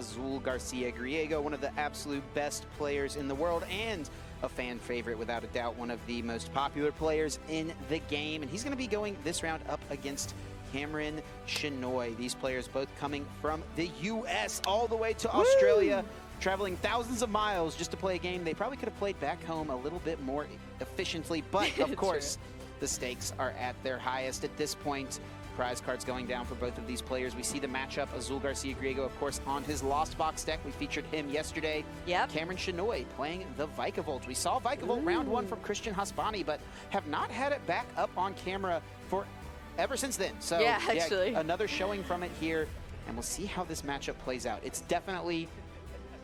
Azul Garcia Griego, one of the absolute best players in the world and a fan favorite, without a doubt, one of the most popular players in the game. And he's going to be going this round up against Cameron Shenoy. These players both coming from the US all the way to Australia, traveling thousands of miles just to play a game they probably could have played back home a little bit more efficiently. But of course, the stakes are at their highest at this point. Prize cards going down for both of these players. We see the matchup, Azul Garcia Griego, of course, on his Lost Box deck. We featured him yesterday. Yep. Cameron Shenoy playing the Vikavolt. We saw Vikavolt round one from Christian Hasbani, but have not had it back up on camera for ever since then. So yeah, actually. Another showing from it here, and we'll see how this matchup plays out. It's definitely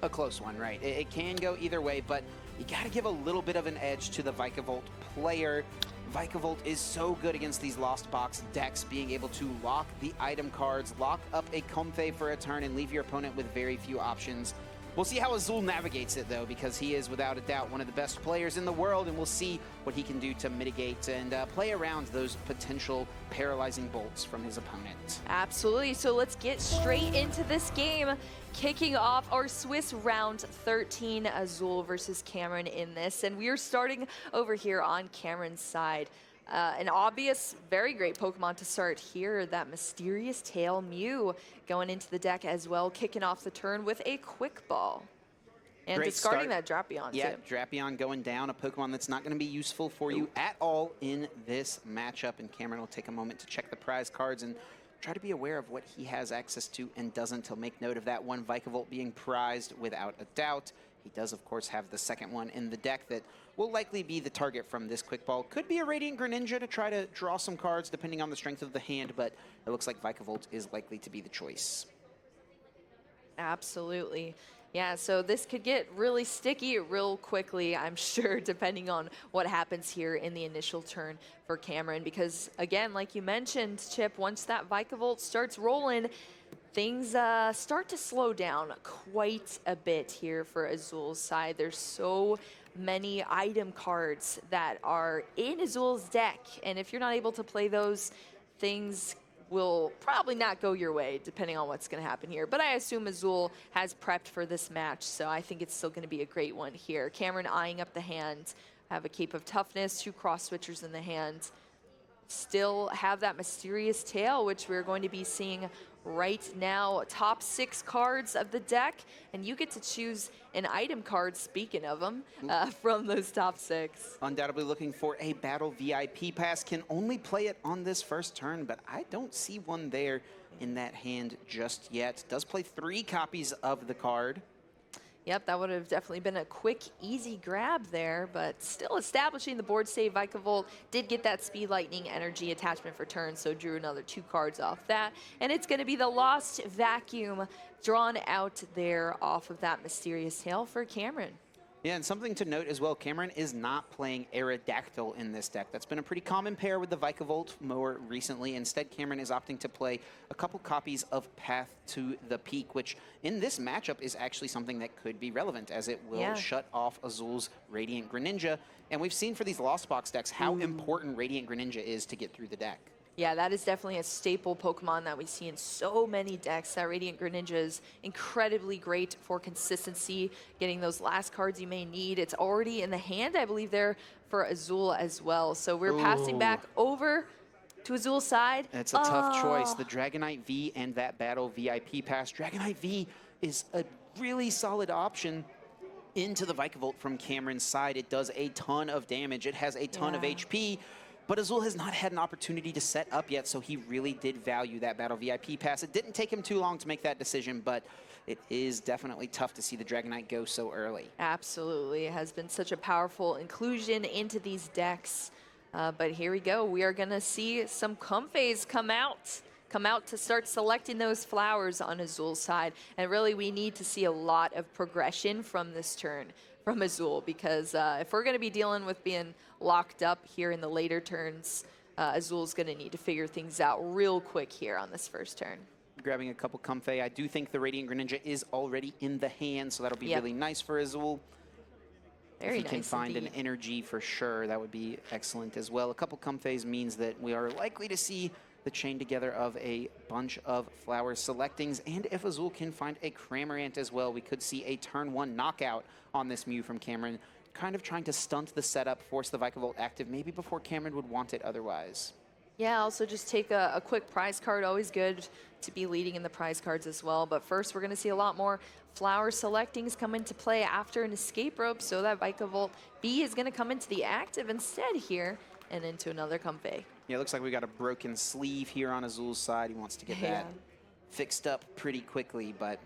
a close one, right? It can go either way, but you got to give a little bit of an edge to the Vikavolt player. Vikavolt is so good against these Lost Box decks, being able to lock the item cards, lock up a Comfey for a turn, and leave your opponent with very few options. We'll see how Azul navigates it, though, because he is, without a doubt, one of the best players in the world, and we'll see what he can do to mitigate and play around those potential paralyzing bolts from his opponent. Absolutely. So let's get straight into this game. Kicking off our Swiss round 13, Azul versus Cameron in this. And we are starting over here on Cameron's side. An obvious, very great Pokemon to start here, that Mysterious Tail Mew going into the deck as well, kicking off the turn with a Quick Ball. And Great discarding start. that Drapion, yeah, too. Drapion going down, a Pokemon that's not going to be useful for you at all in this matchup. And Cameron will take a moment to check the prize cards and try to be aware of what he has access to and doesn't. He'll make note of that one Vikavolt being prized without a doubt. He does, of course, have the second one in the deck that will likely be the target from this Quick Ball. Could be a Radiant Greninja to try to draw some cards depending on the strength of the hand, but it looks like Vikavolt is likely to be the choice. Absolutely. Yeah, so this could get really sticky real quickly, I'm sure, depending on what happens here in the initial turn for Cameron. Because, again, like you mentioned, Chip, once that Vikavolt starts rolling, things start to slow down quite a bit here for Azul's side. There's so many item cards that are in Azul's deck, and if you're not able to play those, things will probably not go your way, depending on what's going to happen here. But I assume Azul has prepped for this match, so I think it's still going to be a great one here. Cameron eyeing up the hand, have a Cape of Toughness, 2 cross switchers in the hand. Still have that Mysterious Tail, which we're going to be seeing right now. Top 6 cards of the deck, and you get to choose an item card, speaking of them, from those top 6. Undoubtedly looking for a Battle VIP pass. Can only play it on this first turn, but I don't see one there in that hand just yet. Does play 3 copies of the card. Yep, that would have definitely been a quick, easy grab there, but still establishing the board save. Vikavolt did get that Speed Lightning Energy attachment for turn, so drew another 2 cards off that. And it's going to be the Lost Vacuum drawn out there off of that Mysterious Tail for Cameron. Yeah, and something to note as well, Cameron is not playing Aerodactyl in this deck. That's been a pretty common pair with the Vikavolt more recently. Instead, Cameron is opting to play a couple copies of Path to the Peak, which in this matchup is actually something that could be relevant, as it will shut off Azul's Radiant Greninja. And we've seen for these Lost Box decks how important Radiant Greninja is to get through the deck. Yeah, that is definitely a staple Pokemon that we see in so many decks. That Radiant Greninja is incredibly great for consistency, getting those last cards you may need. It's already in the hand, I believe, there for Azul as well. So we're passing back over to Azul's side. It's a tough choice. The Dragonite V and that Battle VIP pass. Dragonite V is a really solid option into the Vikavolt from Cameron's side. It does a ton of damage. It has a ton of HP. But Azul has not had an opportunity to set up yet, so he really did value that Battle VIP pass. It didn't take him too long to make that decision, but it is definitely tough to see the Dragonite go so early. Absolutely. It has been such a powerful inclusion into these decks. But here we go. We are going to see some Comfeys come out to start selecting those flowers on Azul's side. And really, we need to see a lot of progression from this turn from Azul, because if we're going to be dealing with being locked up here in the later turns, Azul's going to need to figure things out real quick here on this first turn. Grabbing a couple Comfey. I do think the Radiant Greninja is already in the hand, so that'll be really nice for Azul. Very if he can find an energy for sure, that would be excellent as well. A couple Comfeys means that we are likely to see the chain together of a bunch of flower selectings. And if Azul can find a Cramorant as well, we could see a turn 1 knockout on this Mew from Cameron, kind of trying to stunt the setup, force the Vikavolt active, maybe before Cameron would want it otherwise. Yeah, also just take a quick prize card. Always good to be leading in the prize cards as well. But first, we're going to see a lot more flower selectings come into play after an escape rope. So that Vikavolt B is going to come into the active instead here and into another Comfey. Yeah, it looks like we got a broken sleeve here on Azul's side. He wants to get that fixed up pretty quickly, but...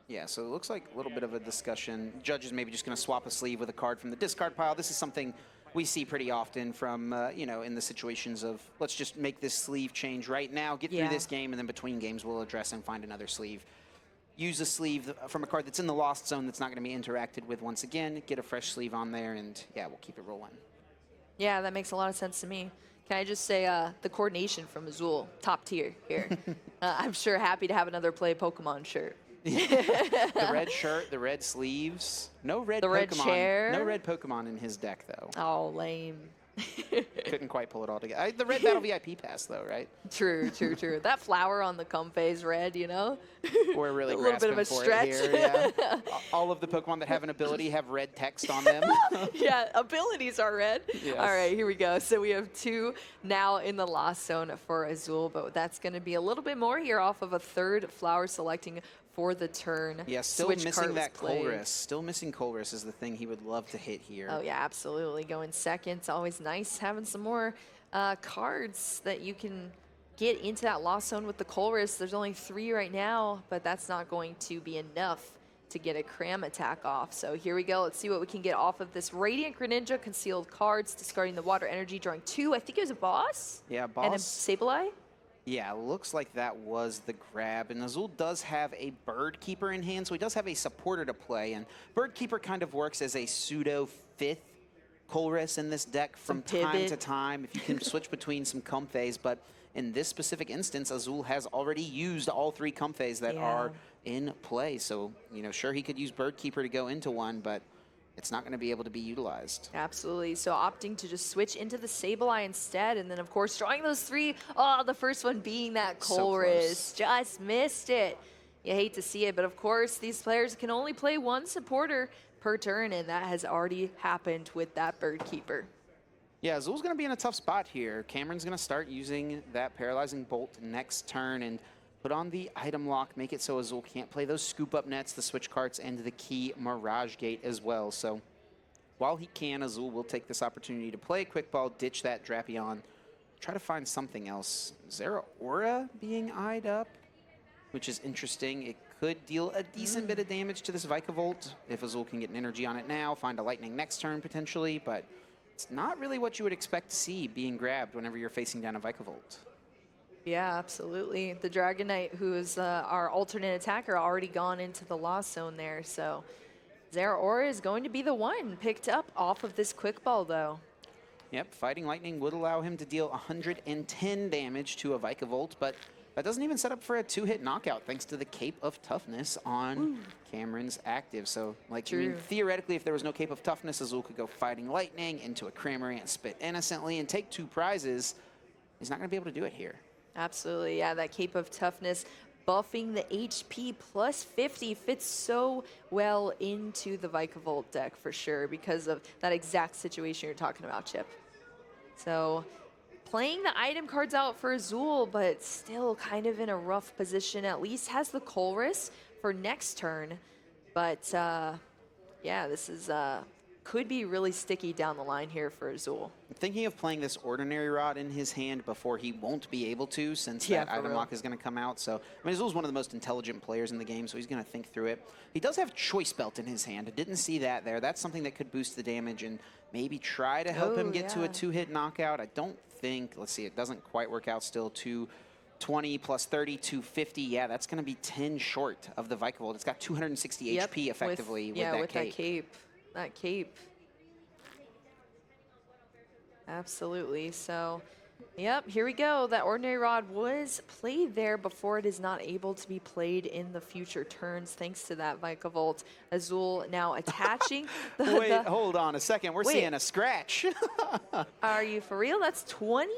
Yeah, so it looks like a little bit of a discussion. Judge is maybe just going to swap a sleeve with a card from the discard pile. This is something we see pretty often from, you know, in the situations of, let's just make this sleeve change right now, get through this game, and then between games we'll address and find another sleeve. Use a sleeve from a card that's in the lost zone that's not going to be interacted with once again, get a fresh sleeve on there, and yeah, we'll keep it rolling. Yeah, that makes a lot of sense to me. Can I just say the coordination from Azul, top tier here. I'm sure happy to have another Play Pokemon shirt. The red shirt, the red sleeves. No red Pokemon. Red chair. No red Pokemon in his deck, though. Oh, lame. Couldn't quite pull it all together. The red Battle VIP pass, though, right? True. That flower on the Comfey's red, you know? We're really a little bit of a stretch. Here, yeah. All of the Pokemon that have an ability have red text on them. Yeah, abilities are red. Yes. All right, here we go. So we have 2 now in the lost zone for Azul, but that's going to be a little bit more here off of a third flower selecting for the turn. Yeah, still missing that Colress. Still missing Colress is the thing he would love to hit here. Oh, yeah, absolutely. Going second. It's always nice having some more cards that you can get into that lost zone with the Colress. There's only 3 right now, but that's not going to be enough to get a Cram attack off. So here we go. Let's see what we can get off of this Radiant Greninja, concealed cards, discarding the Water Energy, drawing 2. I think it was a Boss. Yeah, Boss. And a Sableye. Yeah, looks like that was the grab. And Azul does have a Bird Keeper in hand, so he does have a supporter to play. And Bird Keeper kind of works as a pseudo 5th Colress in this deck from time to time, if you can switch between some Comfeys. But in this specific instance, Azul has already used all 3 Comfeys that are in play. So, you know, sure, he could use Bird Keeper to go into one, but it's not going to be able to be utilized. Absolutely. So opting to just switch into the Sableye instead. And then, of course, drawing those 3. Oh, the first one being that Colress. So just missed it. You hate to see it. But, of course, these players can only play 1 supporter per turn. And that has already happened with that Bird Keeper. Yeah, Azul's going to be in a tough spot here. Cameron's going to start using that Paralyzing Bolt next turn and put on the item lock, make it so Azul can't play those scoop up nets, the switch carts, and the key Mirage Gate as well. So while he can, Azul will take this opportunity to play a quick ball, ditch that Drapion, try to find something else. Zeraora being eyed up, which is interesting. It could deal a decent bit of damage to this Vikavolt if Azul can get an energy on it now, find a Lightning next turn potentially, but it's not really what you would expect to see being grabbed whenever you're facing down a Vikavolt. Yeah, absolutely. The Dragonite, who is our alternate attacker, already gone into the lost zone there. So Zeraora is going to be the one picked up off of this quick ball, though. Yep, Fighting Lightning would allow him to deal 110 damage to a Vikavolt, but that doesn't even set up for a 2-hit knockout thanks to the Cape of Toughness on Cameron's active. So, like, I mean, theoretically, if there was no Cape of Toughness, Azul could go Fighting Lightning into a Cramorant, spit innocently, and take 2 prizes. He's not going to be able to do it here. Absolutely, yeah, that Cape of Toughness buffing the HP plus 50 fits so well into the Vikavolt deck for sure because of that exact situation you're talking about, Chip. So playing the item cards out for Azul, but still kind of in a rough position, at least has the Colress for next turn. But yeah, this is could be really sticky down the line here for Azul. I'm thinking of playing this Ordinary Rod in his hand before he won't be able to, since that item lock is going to come out. So, I mean, Azul's one of the most intelligent players in the game, so he's going to think through it. He does have Choice Belt in his hand. I didn't see that there. That's something that could boost the damage and maybe try to help him get to a 2-hit knockout. I don't think, let's see, it doesn't quite work out still. 220 plus 30, 250. Yeah, that's going to be 10 short of the Vikavolt. It's got 260 HP effectively with that cape. That cape. Absolutely. So Yep, here we go. That Ordinary Rod was played there before. It is not able to be played in the future turns thanks to that Vikavolt. Azul now attaching Wait, hold on a second. We're Wait. seeing a scratch. Are you for real? That's 20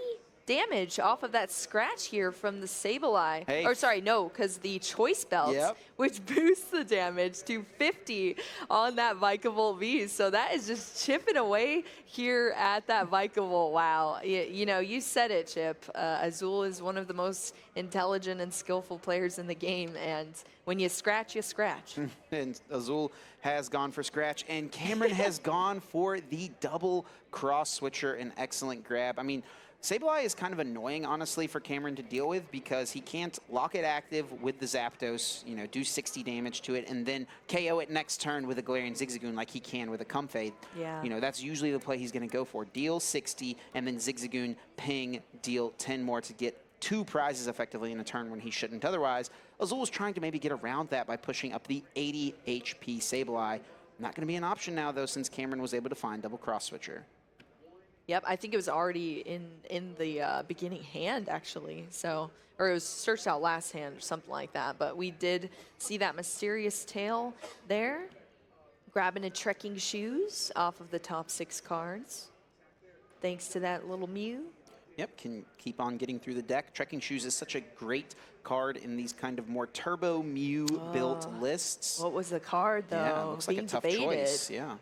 damage off of that scratch here from the Sableye. Hey. Or sorry, no, because the Choice Belt, which boosts the damage to 50 on that Vikavolt V. So that is just chipping away here at that Vikavolt. Wow. You know, you said it, Chip. Azul is one of the most intelligent and skillful players in the game. And when you scratch, you scratch. And Azul has gone for scratch, and Cameron has gone for the double cross switcher. An excellent grab. I mean, Sableye is kind of annoying, honestly, for Cameron to deal with because he can't lock it active with the Zapdos, you know, do 60 damage to it, and then KO it next turn with a Galarian Zigzagoon like he can with a Comfey. Yeah. You know, that's usually the play he's going to go for. Deal 60, and then Zigzagoon, ping, deal 10 more to get 2 prizes effectively in a turn when he shouldn't. Otherwise, Azul was trying to maybe get around that by pushing up the 80 HP Sableye. Not going to be an option now, though, since Cameron was able to find double cross switcher. Yep, I think it was already in the beginning hand, actually. So, or it was searched out last hand or something like that. But we did see that mysterious tail there, grabbing a trekking shoes off of the top 6 cards. Thanks to that little Mew. Yep, can keep on getting through the deck. Trekking Shoes is such a great card in these kind of more turbo Mew-built lists. What was the card, though? Yeah, it looks like a tough choice, yeah.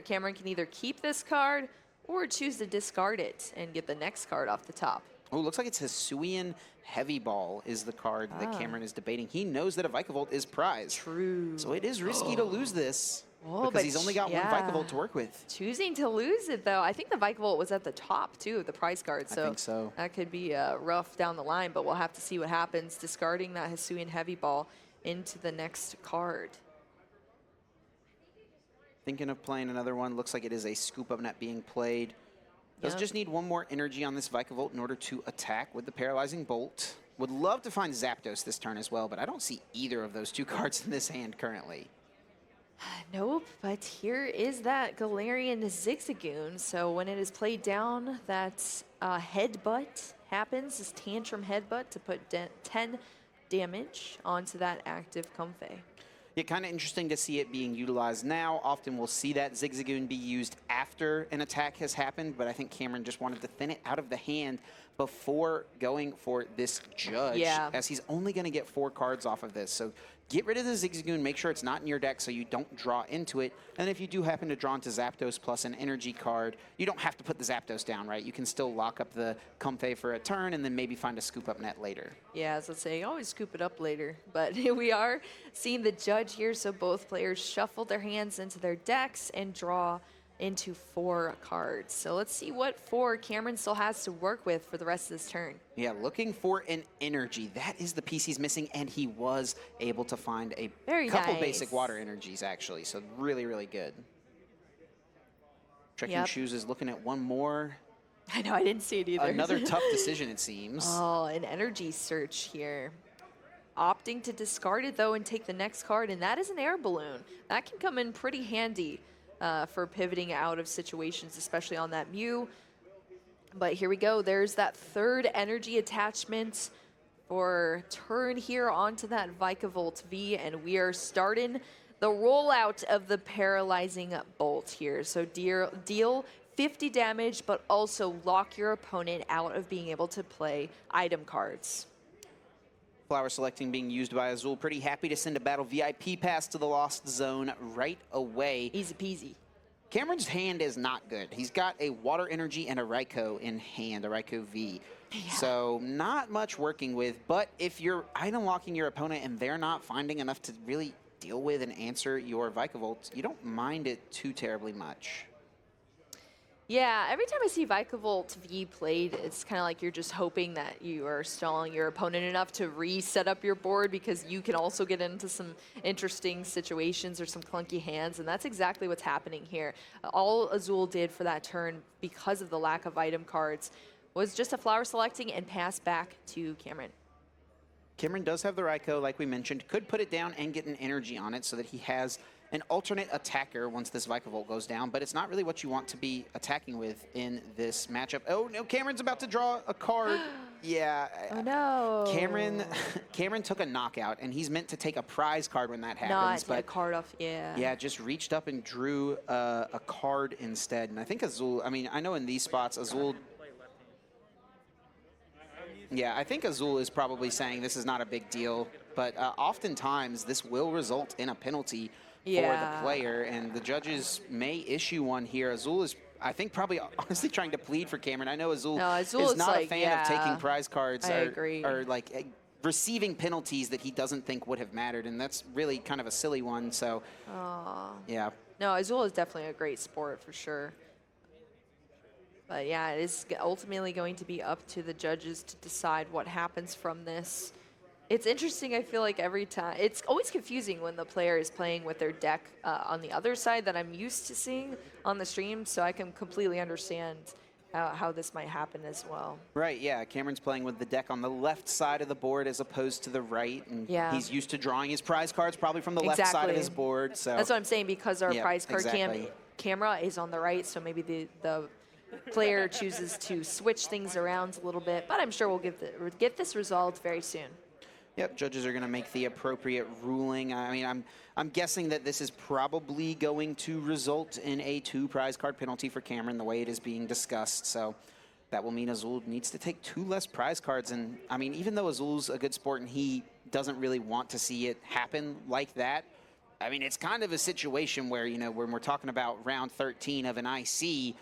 Cameron can either keep this card or choose to discard it and get the next card off the top. Oh, looks like it's Hisuian Heavy Ball is the card that Cameron is debating. He knows that a Vikavolt is prize. True. So it is risky to lose this because but he's only got one Vikavolt to work with. Choosing to lose it, though. I think the Vikavolt was at the top, too, of the prize card. So I think so. That could be rough down the line, but we'll have to see what happens. Discarding that Hisuian Heavy Ball into the next card. Thinking of playing another one. Looks like it is a Scoop Up Net being played. Does just need one more energy on this Vikavolt in order to attack with the Paralyzing Bolt. Would love to find Zapdos this turn as well, but I don't see either of those 2 cards in this hand currently. Nope, but here is that Galarian Zigzagoon. So when it is played down, that Headbutt happens, this Tantrum Headbutt to put 10 damage onto that active Comfey. Yeah, kind of interesting to see it being utilized now. Often we'll see that Zigzagoon be used after an attack has happened, but I think Cameron just wanted to thin it out of the hand before going for this Judge, as he's only going to get 4 cards off of this. So get rid of the Zigzagoon, make sure it's not in your deck so you don't draw into it. And if you do happen to draw into Zapdos plus an energy card, you don't have to put the Zapdos down, right? You can still lock up the Comfey for a turn and then maybe find a Scoop Up Net later. Yeah, as I say, always scoop it up later. But we are seeing the Judge here, so both players shuffle their hands into their decks and draw into 4 cards. So let's see what 4 Cameron still has to work with for the rest of this turn. Yeah, looking for an energy. That is the piece he's missing, and he was able to find a couple basic water energies, actually. So really, really good. Trekking Shoes is looking at one more. I know, I didn't see it either. Another tough decision, it seems. Oh, an energy search here. Opting to discard it, though, and take the next card, and that is an air balloon. That can come in pretty handy for pivoting out of situations, especially on that Mew. But here we go. There's that 3rd energy attachment for turn here onto that Vikavolt V, and we are starting the rollout of the Paralyzing Bolt here. So deal 50 damage, but also lock your opponent out of being able to play item cards. Flower Selecting being used by Azul. Pretty happy to send a Battle VIP pass to the Lost Zone right away. Easy peasy. Cameron's hand is not good. He's got a Water Energy and a Raikou in hand, a Raikou V. Yeah. So not much working with, but if you're item locking your opponent and they're not finding enough to really deal with and answer your Vikavolt, you don't mind it too terribly much. Yeah, every time I see Vikavolt V played, it's kind of like you're just hoping that you are stalling your opponent enough to reset up your board, because you can also get into some interesting situations or some clunky hands, and that's exactly what's happening here. All Azul did for that turn, because of the lack of item cards, was just a Flower Selecting and pass back to Cameron. Cameron does have the Raikou, like we mentioned. Could put it down and get an energy on it so that he has an alternate attacker once this Vikavolt goes down, but it's not really what you want to be attacking with in this matchup. Oh, no, Cameron's about to draw a card. Yeah. Oh, no. Cameron took a knockout, and he's meant to take a prize card when that happens. Not but a card off, yeah. Yeah, just reached up and drew a card instead. And I think Azul, I mean, I know in these spots, Azul... Yeah, I think Azul is probably saying this is not a big deal, but oftentimes this will result in a penalty for the player, and the judges may issue one here. Azul is, I think, probably honestly trying to plead for Cameron. I know Azul is not a fan of taking prize cards or like receiving penalties that he doesn't think would have mattered, and that's really kind of a silly one. So, yeah. No, Azul is definitely a great sport for sure. But yeah, it is ultimately going to be up to the judges to decide what happens from this. It's interesting, I feel like every time, it's always confusing when the player is playing with their deck on the other side that I'm used to seeing on the stream, so I can completely understand how this might happen as well. Right, yeah, Cameron's playing with the deck on the left side of the board as opposed to the right, and he's used to drawing his prize cards probably from the left side of his board. So that's what I'm saying, because our prize card camera is on the right, so maybe the player chooses to switch things around a little bit, but I'm sure we'll get this resolved very soon. Yep, judges are going to make the appropriate ruling. I mean, I'm guessing that this is probably going to result in a 2 prize card penalty for Cameron, the way it is being discussed. So that will mean Azul needs to take 2 less prize cards. And I mean, even though Azul's a good sport and he doesn't really want to see it happen like that, I mean, it's kind of a situation where, you know, when we're talking about round 13 of an IC,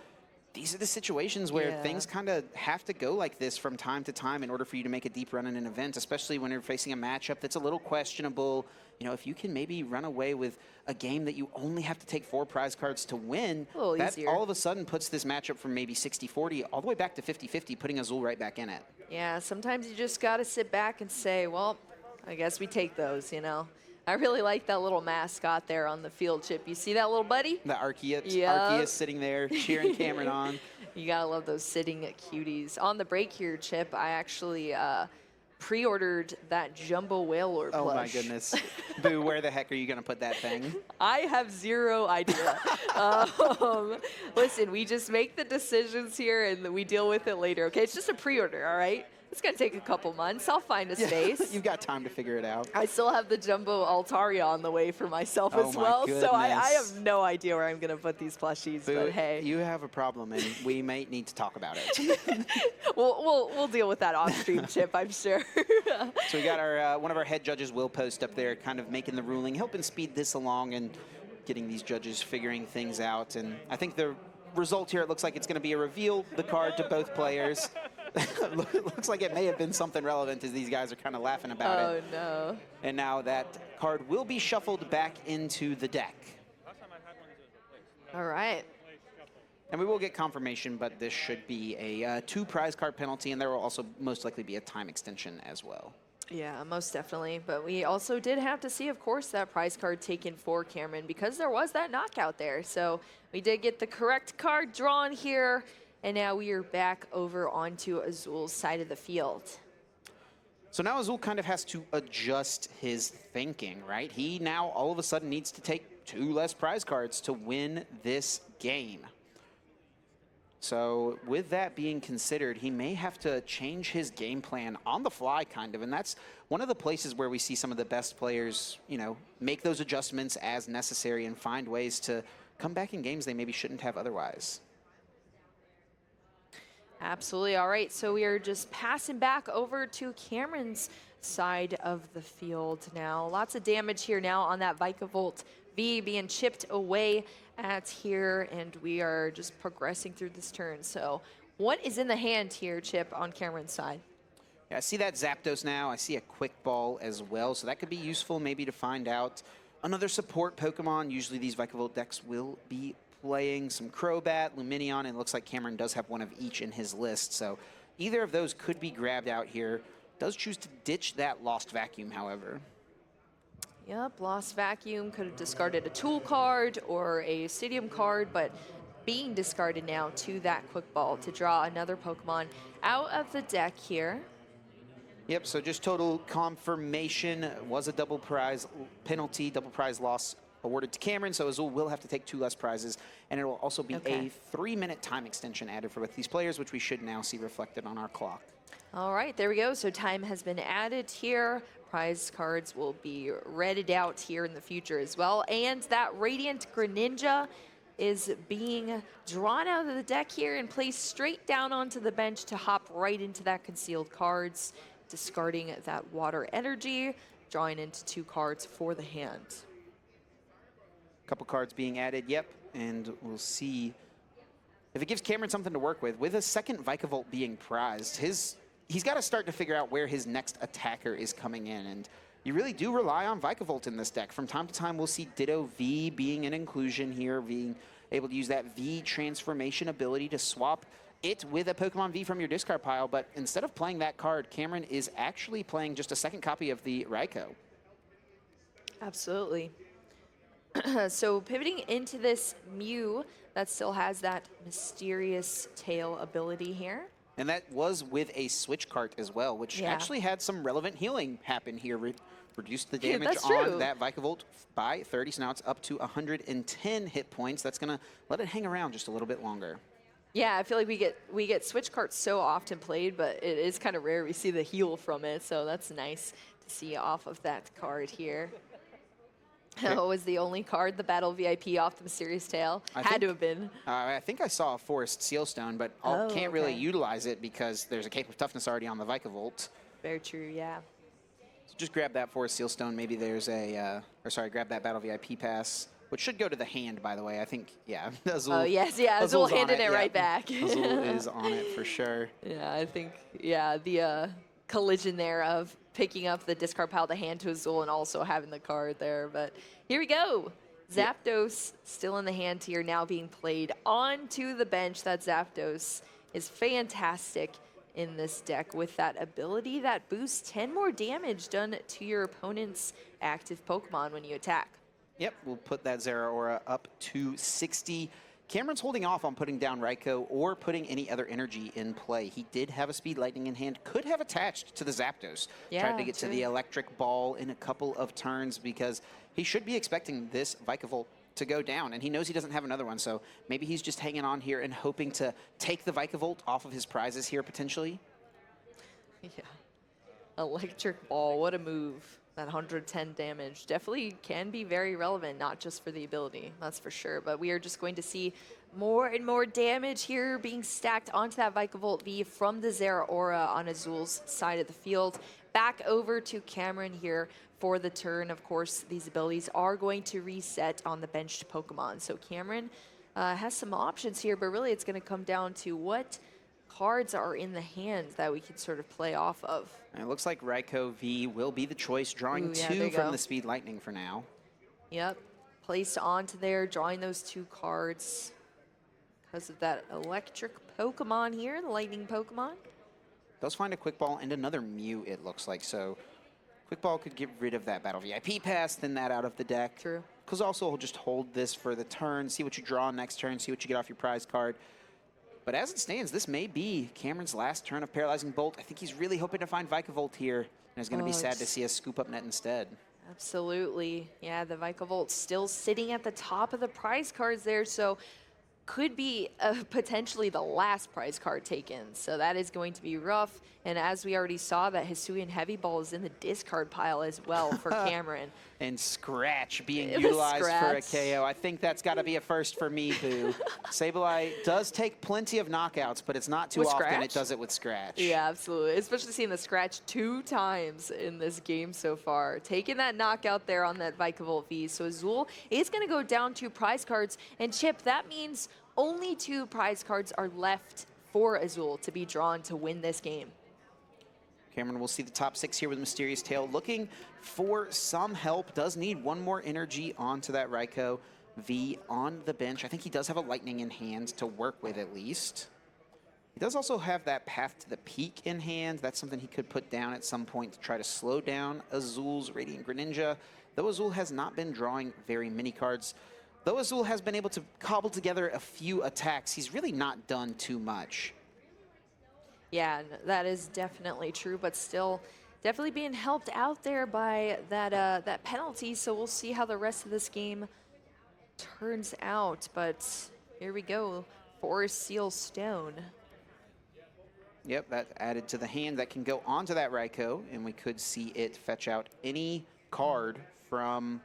these are the situations where things kind of have to go like this from time to time in order for you to make a deep run in an event, especially when you're facing a matchup that's a little questionable. You know, if you can maybe run away with a game that you only have to take 4 prize cards to win, that all of a sudden puts this matchup from maybe 60-40 all the way back to 50-50, putting Azul right back in it. Yeah, sometimes you just got to sit back and say, well, I guess we take those, you know. I really like that little mascot there on the field, Chip. You see that little buddy? The Arceus sitting there cheering Cameron on. You gotta love those sitting cuties. On the break here, Chip, I actually pre-ordered that Jumbo Whale plush. Oh my goodness. Boo, where the heck are you gonna put that thing? I have zero idea. Listen, we just make the decisions here and we deal with it later, okay? It's just a pre-order, all right? It's going to take a couple months. I'll find a space. You've got time to figure it out. I still have the Jumbo Altaria on the way for myself as well. Goodness. So I have no idea where I'm going to put these plushies. Boo, but hey. You have a problem, and we might need to talk about it. we'll deal with that off stream, Chip, I'm sure. So we got our one of our head judges, Will Post, up there kind of making the ruling, helping speed this along and getting these judges figuring things out. And I think the result here, it looks like it's going to be a reveal the card to both players. Looks like it may have been something relevant as these guys are kind of laughing about it. Oh, no. And now that card will be shuffled back into the deck. All right. And we will get confirmation, but this should be a 2 prize card penalty, and there will also most likely be a time extension as well. Yeah, most definitely. But we also did have to see, of course, that prize card taken for Cameron because there was that knockout there. So we did get the correct card drawn here. And now we are back over onto Azul's side of the field. So now Azul kind of has to adjust his thinking, right? He now all of a sudden needs to take 2 less prize cards to win this game. So with that being considered, he may have to change his game plan on the fly kind of. And that's one of the places where we see some of the best players, you know, make those adjustments as necessary and find ways to come back in games they maybe shouldn't have otherwise. Absolutely. All right, so we are just passing back over to Cameron's side of the field now. Lots of damage here now on that Vikavolt V being chipped away at here, and we are just progressing through this turn. So what is in the hand here, Chip, on Cameron's side? Yeah, I see that Zapdos now. I see a Quick Ball as well, so that could be useful maybe to find out another support Pokemon. Usually these Vikavolt decks will be playing some Crobat, Luminion, and it looks like Cameron does have one of each in his list. So either of those could be grabbed out here. Does choose to ditch that Lost Vacuum, however. Yep, Lost Vacuum could have discarded a Tool card or a Stadium card, but being discarded now to that Quick Ball to draw another Pokemon out of the deck here. Yep, so just total confirmation was a double prize penalty, double prize loss awarded to Cameron, so Azul will have to take 2 less prizes, and it will also be a 3-minute time extension added for both these players, which we should now see reflected on our clock. All right, there we go. So time has been added here. Prize cards will be read out here in the future as well. And that Radiant Greninja is being drawn out of the deck here and placed straight down onto the bench to hop right into that concealed cards, discarding that water energy, drawing into 2 cards for the hand. Couple cards being added, yep, and we'll see if it gives Cameron something to work with. With a second Vikavolt being prized, he's got to start to figure out where his next attacker is coming in, and you really do rely on Vikavolt in this deck. From time to time, we'll see Ditto V being an inclusion here, being able to use that V transformation ability to swap it with a Pokemon V from your discard pile, but instead of playing that card, Cameron is actually playing just a second copy of the Raikou. Absolutely. So pivoting into this Mew that still has that mysterious tail ability here. And that was with a switch cart as well, which actually had some relevant healing happen here. Reduced the damage on that Vikavolt by 30, so now it's up to 110 hit points. That's going to let it hang around just a little bit longer. Yeah, I feel like we get switch carts so often played, but it is kind of rare we see the heal from it, so that's nice to see off of that card here. Oh, was the only card, the Battle VIP off the Mysterious Tail? Had to have been. I think I saw a Forest Sealstone, but can't really utilize it because there's a Cape of Toughness already on the Vikavolt. Very true, yeah. So just grab that Forest Sealstone. Maybe there's a, grab that Battle VIP pass, which should go to the hand, by the way. I think, Azul. Oh, yes, Azul handed it right back. Azul is on it for sure. Yeah, I think, the collision there of picking up the discard pile to hand to Azul and also having the card there. But here we go. Zapdos still in the hand here, now being played onto the bench. That Zapdos is fantastic in this deck with that ability that boosts 10 more damage done to your opponent's active Pokemon when you attack. Yep, we'll put that Zeraora up to 60. Cameron's holding off on putting down Raikou or putting any other energy in play. He did have a Speed Lightning in hand, could have attached to the Zapdos. Tried to get to the Electric Ball in a couple of turns because he should be expecting this Vikavolt to go down, and he knows he doesn't have another one, so maybe he's just hanging on here and hoping to take the Vikavolt off of his prizes here, potentially. Yeah. Electric Ball, what a move. That 110 damage definitely can be very relevant, not just for the ability, that's for sure. But we are just going to see more and more damage here being stacked onto that Vikavolt V from the Zeraora on Azul's side of the field. Back over to Cameron here for the turn. Of course, these abilities are going to reset on the benched Pokemon. So Cameron has some options here, but really it's going to come down to what cards are in the hand that we can sort of play off of. And it looks like Raikou V will be the choice, drawing 2 from the Speed Lightning for now. Yep, placed onto there, drawing those 2 cards because of that electric Pokemon here, the lightning Pokemon. Does find a Quick Ball and another Mew, it looks like. So Quick Ball could get rid of that Battle VIP pass, thin that out of the deck. True. Because also he'll just hold this for the turn, see what you draw next turn, see what you get off your prize card. But as it stands, this may be Cameron's last turn of Paralyzing Bolt. I think he's really hoping to find Vikavolt here, and it's going to be sad to see us scoop up net instead. Absolutely. Yeah, the Vikavolt still sitting at the top of the prize cards there, so could be potentially the last prize card taken. So that is going to be rough. And as we already saw, that Hisuian Heavy Ball is in the discard pile as well for Cameron. And Scratch being utilized for a KO. I think that's got to be a first for me, Boo. Sableye does take plenty of knockouts, but it's not too often it does it with Scratch. Yeah, absolutely. Especially seeing the Scratch 2 times in this game so far. Taking that knockout there on that Vikavolt V. So Azul is going to go down 2 prize cards. And Chip, that means only 2 prize cards are left for Azul to be drawn to win this game. Cameron will see the top 6 here with Mysterious Tail, looking for some help. Does need 1 more energy onto that Raikou V on the bench. I think he does have a Lightning in hand to work with at least. He does also have that Path to the Peak in hand. That's something he could put down at some point to try to slow down Azul's Radiant Greninja. Though Azul has not been drawing very many cards, though Azul has been able to cobble together a few attacks, he's really not done too much. Yeah, that is definitely true, but still, definitely being helped out there by that penalty, so we'll see how the rest of this game turns out. But here we go, Forest Seal Stone. Yep, that added to the hand that can go onto that Raikou, and we could see it fetch out any card from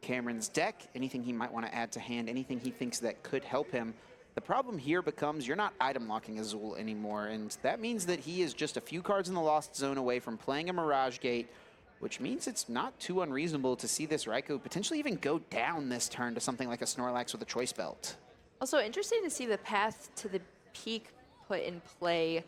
Cameron's deck, anything he might want to add to hand, anything he thinks that could help him. The problem here becomes you're not item locking Azul anymore, and that means that he is just a few cards in the Lost Zone away from playing a Mirage Gate, which means it's not too unreasonable to see this Raikou potentially even go down this turn to something like a Snorlax with a Choice Belt. Also interesting to see the path to the peak put in play,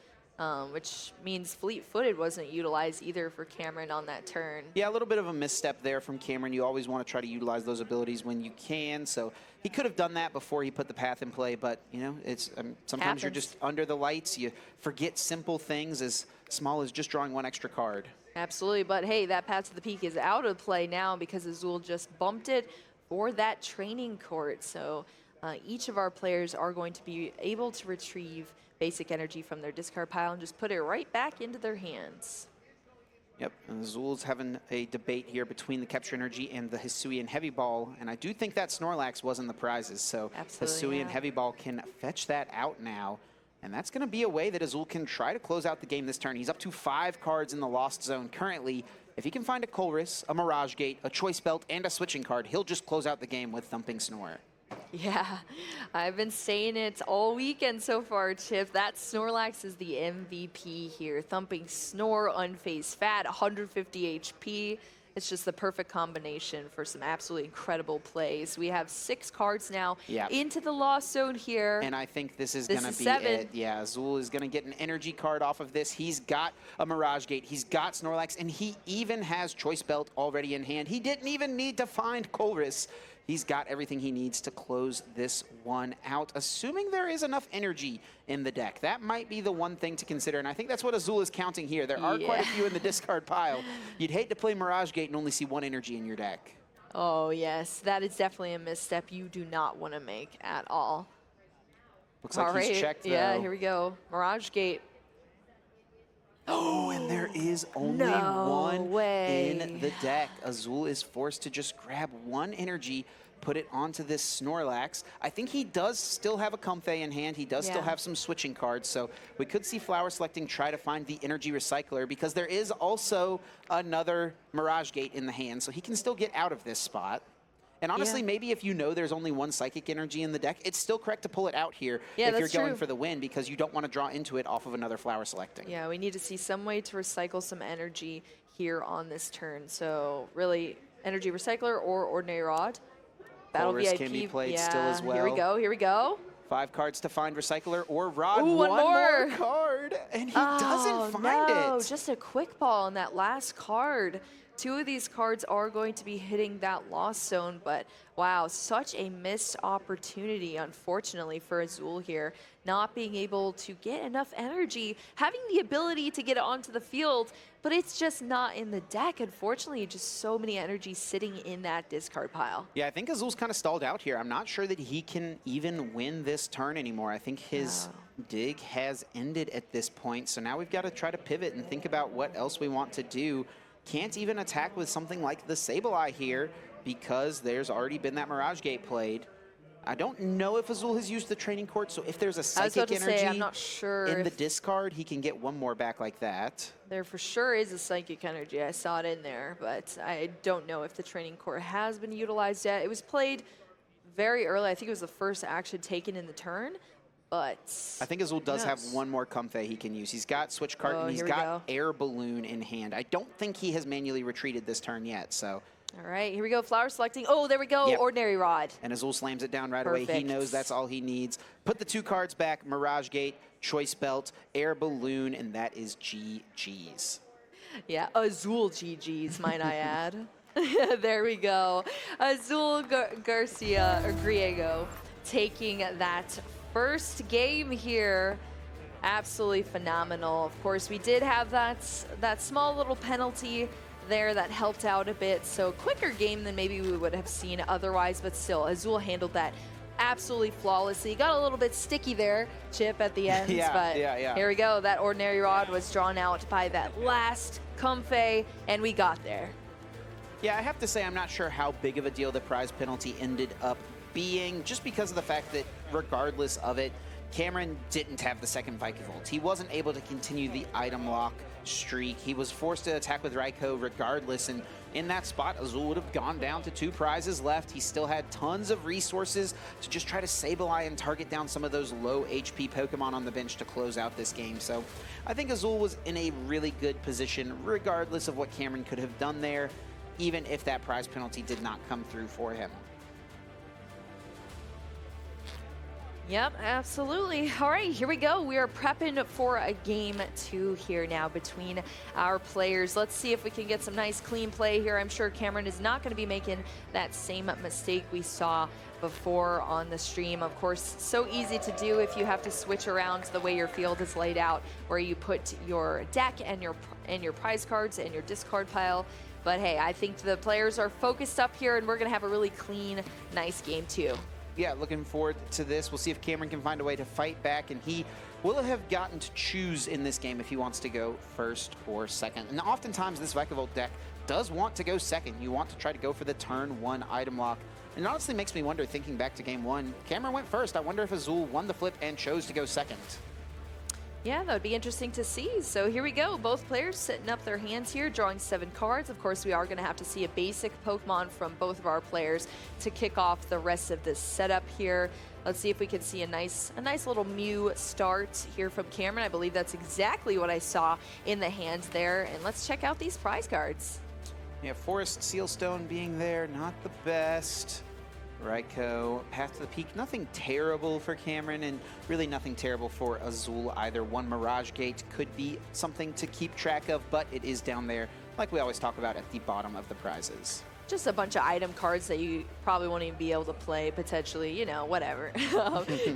which means fleet-footed wasn't utilized either for Cameron on that turn. Yeah, a little bit of a misstep there from Cameron. You always want to try to utilize those abilities when you can, so he could have done that before he put the path in play, but you know, it's sometimes you're just under the lights, you forget simple things as small as just drawing one extra card. Absolutely, but hey, that path to the peak is out of play now because Azul just bumped it for that training court, so each of our players are going to be able to retrieve basic energy from their discard pile and just put it right back into their hands. Yep, and Azul's having a debate here between the Capture Energy and the Hisuian Heavy Ball, and I do think that Snorlax was in the prizes, so Hisuian Heavy Ball can fetch that out now, and that's going to be a way that Azul can try to close out the game this turn. He's up to 5 cards in the Lost Zone currently. If he can find a Colress, a Mirage Gate, a Choice Belt, and a switching card, he'll just close out the game with Thumping Snore. Yeah, I've been saying it all weekend so far, Chip. That Snorlax is the MVP here. Thumping Snore, Unfazed Fat, 150 HP. It's just the perfect combination for some absolutely incredible plays. We have 6 cards now into the Lost Zone here. And I think this is going to be 7. It. Yeah, Azul is going to get an energy card off of this. He's got a Mirage Gate. He's got Snorlax, and he even has Choice Belt already in hand. He didn't even need to find Colress. He's got everything he needs to close this one out, assuming there is enough energy in the deck. That might be the one thing to consider, and I think that's what Azul is counting here. There are quite a few in the discard pile. You'd hate to play Mirage Gate and only see 1 energy in your deck. Oh, yes. That is definitely a misstep you do not want to make at all. Looks like he's checked, though. Yeah, here we go. Mirage Gate. Oh, and there is only one in the deck. Azul is forced to just grab 1 energy, put it onto this Snorlax. I think he does still have a Comfey in hand. He does still have some switching cards, so we could see Flower Selecting try to find the energy recycler because there is also another Mirage Gate in the hand, so he can still get out of this spot. And honestly, maybe if you know there's only 1 Psychic Energy in the deck, it's still correct to pull it out here if you're going for the win because you don't want to draw into it off of another Flower Selecting. Yeah, we need to see some way to recycle some energy here on this turn. So really, Energy Recycler or Ordinary Rod. Battle Colress VIP can be played still as well. Here we go, here we go. 5 cards to find Recycler or Rod. Ooh, one more card, and he doesn't find it. Just a quick ball on that last card. 2 of these cards are going to be hitting that Lost Zone, but wow, such a missed opportunity, unfortunately, for Azul here. Not being able to get enough energy, having the ability to get it onto the field, but it's just not in the deck, unfortunately. Just so many energy sitting in that discard pile. Yeah, I think Azul's kind of stalled out here. I'm not sure that he can even win this turn anymore. I think his dig has ended at this point, so now we've got to try to pivot and think about what else we want to do. Can't even attack with something like the Sableye here because there's already been that Mirage Gate played. I don't know if Azul has used the training court, so if there's a Psychic Energy I'm not sure in the discard, he can get 1 more back like that. There for sure is a Psychic Energy. I saw it in there, but I don't know if the training court has been utilized yet. It was played very early. I think it was the first action taken in the turn. But I think Azul does have 1 more Comfey he can use. He's got Switch Cart and he's got Air Balloon in hand. I don't think he has manually retreated this turn yet, so. All right, here we go, Flower Selecting. Oh, there we go, Ordinary Rod. And Azul slams it down right away. He knows that's all he needs. Put the 2 cards back, Mirage Gate, Choice Belt, Air Balloon, and that is GG's. Yeah, Azul GG's, might I add. There we go. Azul Garcia, or Griego, taking that first game here. Absolutely phenomenal. Of course, we did have that small little penalty there that helped out a bit. So quicker game than maybe we would have seen otherwise, but still, Azul handled that absolutely flawlessly. Got a little bit sticky there, Chip, at the end, but here we go. That ordinary rod was drawn out by that last Comfey, and we got there. Yeah, I have to say I'm not sure how big of a deal the prize penalty ended up being, just because of the fact that regardless of it, Cameron didn't have the second Vikavolt. He wasn't able to continue the item lock streak. He was forced to attack with Raikou regardless, and in that spot, Azul would have gone down to 2 prizes left. He still had tons of resources to just try to Sableye and target down some of those low HP Pokemon on the bench to close out this game. So I think Azul was in a really good position regardless of what Cameron could have done there, even if that prize penalty did not come through for him. Yep, absolutely. All right, here we go. We are prepping for a game 2 here now between our players. Let's see if we can get some nice clean play here. I'm sure Cameron is not going to be making that same mistake we saw before on the stream. Of course, so easy to do if you have to switch around the way your field is laid out, where you put your deck and your prize cards and your discard pile. But hey, I think the players are focused up here, and we're going to have a really clean, nice game 2. Yeah, looking forward to this. We'll see if Cameron can find a way to fight back, and he will have gotten to choose in this game if he wants to go first or second. And oftentimes this Vikavolt deck does want to go second. You want to try to go for the turn 1 item lock. And it honestly makes me wonder, thinking back to game 1, Cameron went first. I wonder if Azul won the flip and chose to go second. Yeah, that would be interesting to see. So here we go. Both players setting up their hands here, drawing 7 cards. Of course, we are going to have to see a basic Pokemon from both of our players to kick off the rest of this setup here. Let's see if we can see a nice little Mew start here from Cameron. I believe that's exactly what I saw in the hands there. And let's check out these prize cards. Yeah, Forest Sealstone being there, not the best. Raikou, Path to the Peak, nothing terrible for Cameron, and really nothing terrible for Azul either. 1 Mirage Gate could be something to keep track of, but it is down there, like we always talk about, at the bottom of the prizes. Just a bunch of item cards that you probably won't even be able to play, potentially, you know, whatever.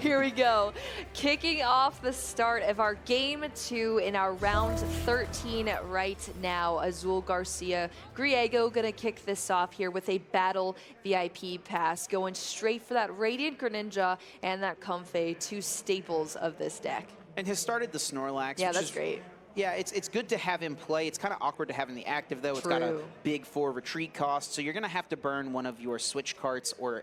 Here we go. Kicking off the start of our game 2 in our round 13 right now. Azul, Garcia, Griego gonna kick this off here with a battle VIP pass, going straight for that Radiant Greninja and that Comfey, 2 staples of this deck. And has started the Snorlax. Yeah, that's great. Yeah, it's good to have him play. It's kind of awkward to have in the active, though. It's got a big 4 retreat cost, so you're going to have to burn one of your switch carts or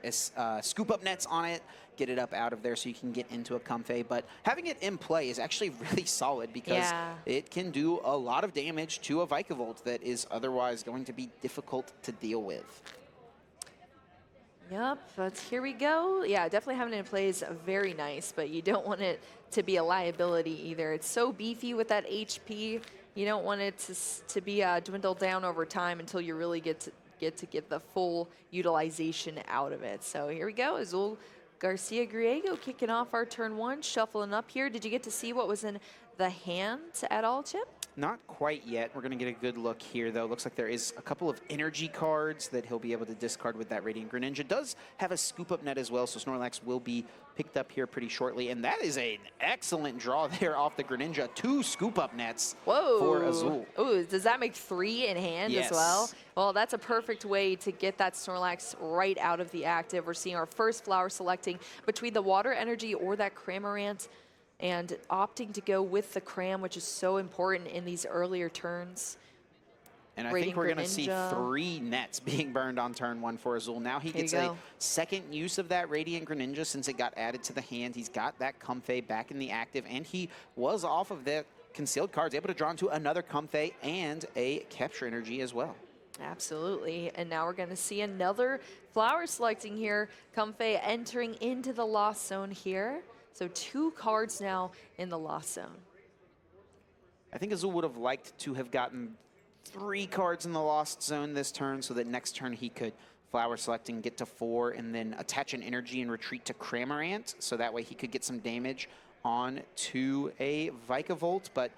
scoop up nets on it, get it up out of there so you can get into a Comfey. But having it in play is actually really solid because it can do a lot of damage to a Vikavolt that is otherwise going to be difficult to deal with. Yep, but here we go. Yeah, definitely having it in play is very nice, but you don't want it to be a liability either. It's so beefy with that HP. You don't want it to be dwindled down over time until you really get the full utilization out of it. So here we go. Azul, Garcia, Griego kicking off our turn 1, shuffling up here. Did you get to see what was in the hand at all, Chip? Not quite yet. We're going to get a good look here, though. Looks like there is a couple of energy cards that he'll be able to discard with that Radiant Greninja. Does have a scoop-up net as well, so Snorlax will be picked up here pretty shortly. And that is an excellent draw there off the Greninja. 2 scoop-up nets for Azul. Ooh, does that make 3 in hand as well? Well, that's a perfect way to get that Snorlax right out of the active. We're seeing our first flower selecting between the Water Energy or that Cramorant, and opting to go with the Cram, which is so important in these earlier turns. And I think we're going to see 3 nets being burned on turn 1 for Azul. Now he gets a second use of that Radiant Greninja since it got added to the hand. He's got that Comfey back in the active, and he was off of that concealed cards, able to draw into another Comfey and a Capture Energy as well. Absolutely, and now we're going to see another flower selecting here. Comfey entering into the Lost Zone here. So 2 cards now in the Lost Zone. I think Azul would have liked to have gotten 3 cards in the Lost Zone this turn so that next turn he could flower select and get to 4 and then attach an energy and retreat to Cramorant, so that way he could get some damage on to a Vikavolt, but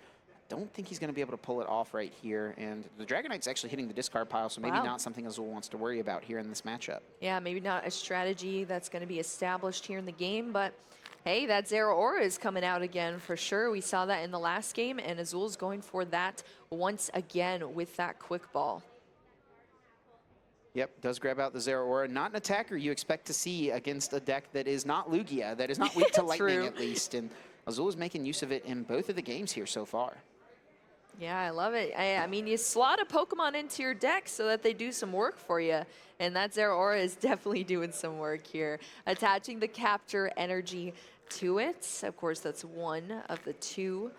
don't think he's going to be able to pull it off right here. And the Dragonite's actually hitting the discard pile, so maybe not something Azul wants to worry about here in this matchup. Yeah, maybe not a strategy that's going to be established here in the game, but hey, that Zeraora is coming out again for sure. We saw that in the last game, and Azul's going for that once again with that quick ball. Yep, does grab out the Zeraora. Not an attacker you expect to see against a deck that is not Lugia, that is not weak to lightning at least. And Azul is making use of it in both of the games here so far. Yeah, I love it. I mean, you slot a Pokemon into your deck so that they do some work for you. And that Zeraora is definitely doing some work here. Attaching the Capture Energy to it. Of course, that's one of the two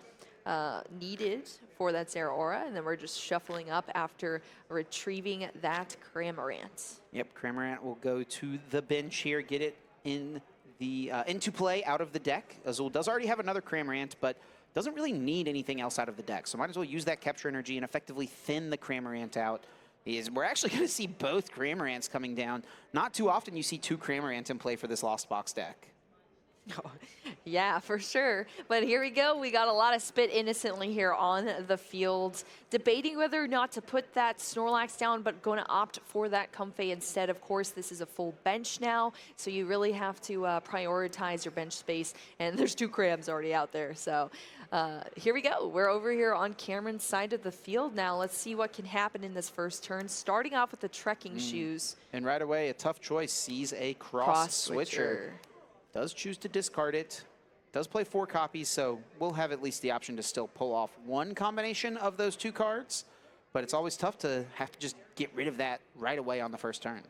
needed for that Zeraora. And then we're just shuffling up after retrieving that Cramorant. Yep, Cramorant will go to the bench here, get it in the into play out of the deck. Azul does already have another Cramorant, but doesn't really need anything else out of the deck. So might as well use that Capture Energy and effectively thin the Cramorant out. We're actually going to see both Cramorants coming down. Not too often you see two Cramorants in play for this Lost Box deck. Oh, yeah, for sure. But here we go. We got a lot of spit innocently here on the field. Debating whether or not to put that Snorlax down, but going to opt for that Comfey instead. Of course, this is a full bench now, so you really have to prioritize your bench space. And there's two Crams already out there. So here we go. We're over here on Cameron's side of the field now. Let's see what can happen in this first turn. Starting off with the trekking shoes. And right away, a tough choice. Sees a cross switcher. Does choose to discard it. Does play 4 copies, so we'll have at least the option to still pull off one combination of those 2 cards. But it's always tough to have to just get rid of that right away on the first turn.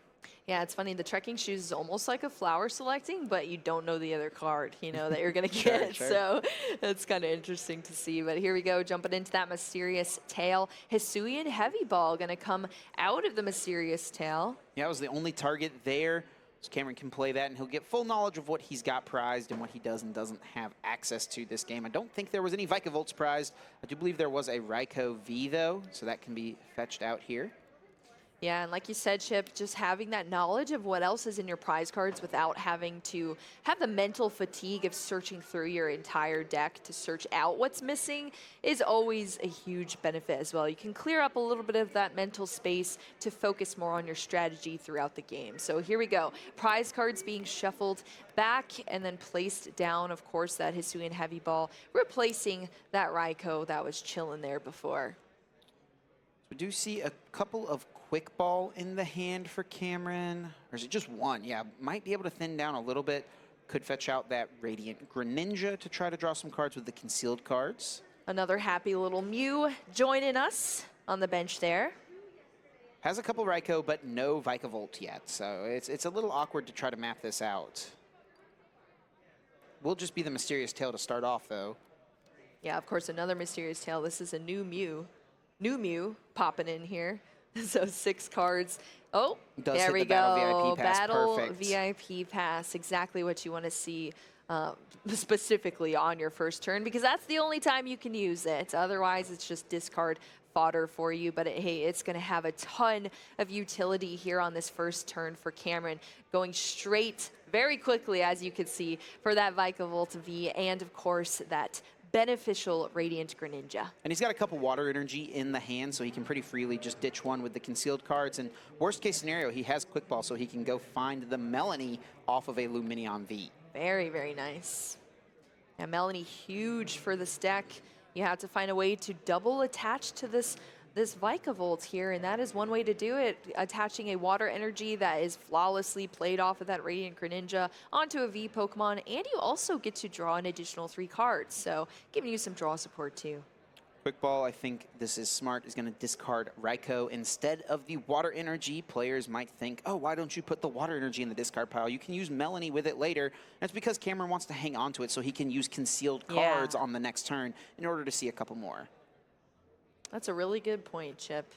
Yeah, it's funny. The trekking shoes is almost like a flower selecting, but you don't know the other card, you know, that you're going to get. Sure. So it's kind of interesting to see. But here we go, jumping into that mysterious tail. Hisuian Heavy Ball going to come out of the mysterious tail. Yeah, it was the only target there. So Cameron can play that, and he'll get full knowledge of what he's got prized and what he does and doesn't have access to this game. I don't think there was any Vikavolt prized. I do believe there was a Raikou V, though, so that can be fetched out here. Yeah, and like you said, Chip, just having that knowledge of what else is in your prize cards without having to have the mental fatigue of searching through your entire deck to search out what's missing is always a huge benefit as well. You can clear up a little bit of that mental space to focus more on your strategy throughout the game. So here we go. Prize cards being shuffled back and then placed down, of course, that Hisuian Heavy Ball, replacing that Raikou that was chilling there before. We do see a couple of Quick Ball in the hand for Cameron. Or is it just one? Yeah, might be able to thin down a little bit. Could fetch out that Radiant Greninja to try to draw some cards with the concealed cards. Another happy little Mew joining us on the bench there. Has a couple Raikou, but no Vikavolt yet. So it's a little awkward to try to map this out. Will just be the Mysterious Tail to start off, though. Yeah, of course, another Mysterious Tail. This is a new Mew. New Mew popping in here. So 6 cards. Oh, there we go. Battle VIP pass. Exactly what you want to see specifically on your first turn, because that's the only time you can use it. Otherwise, it's just discard fodder for you. But hey, it's going to have a ton of utility here on this first turn for Cameron. Going straight very quickly, as you can see, for that Vikavolt V, and of course that beneficial Radiant Greninja. And he's got a couple Water Energy in the hand, so he can pretty freely just ditch one with the concealed cards. And worst case scenario, he has Quick Ball, so he can go find the Melanie off of a Lumineon V. Very, very nice. Now, Melanie, huge for this deck. You have to find a way to double attach to this Vikavolt here, and that is one way to do it, attaching a Water Energy that is flawlessly played off of that Radiant Greninja onto a V Pokemon, and you also get to draw an additional 3 cards, so giving you some draw support too. Quick Ball, I think this is smart, is going to discard Raikou instead of the Water Energy. Players might think, oh, why don't you put the Water Energy in the discard pile? You can use Melanie with it later. That's because Cameron wants to hang on to it so he can use concealed cards on the next turn in order to see a couple more. That's a really good point, Chip.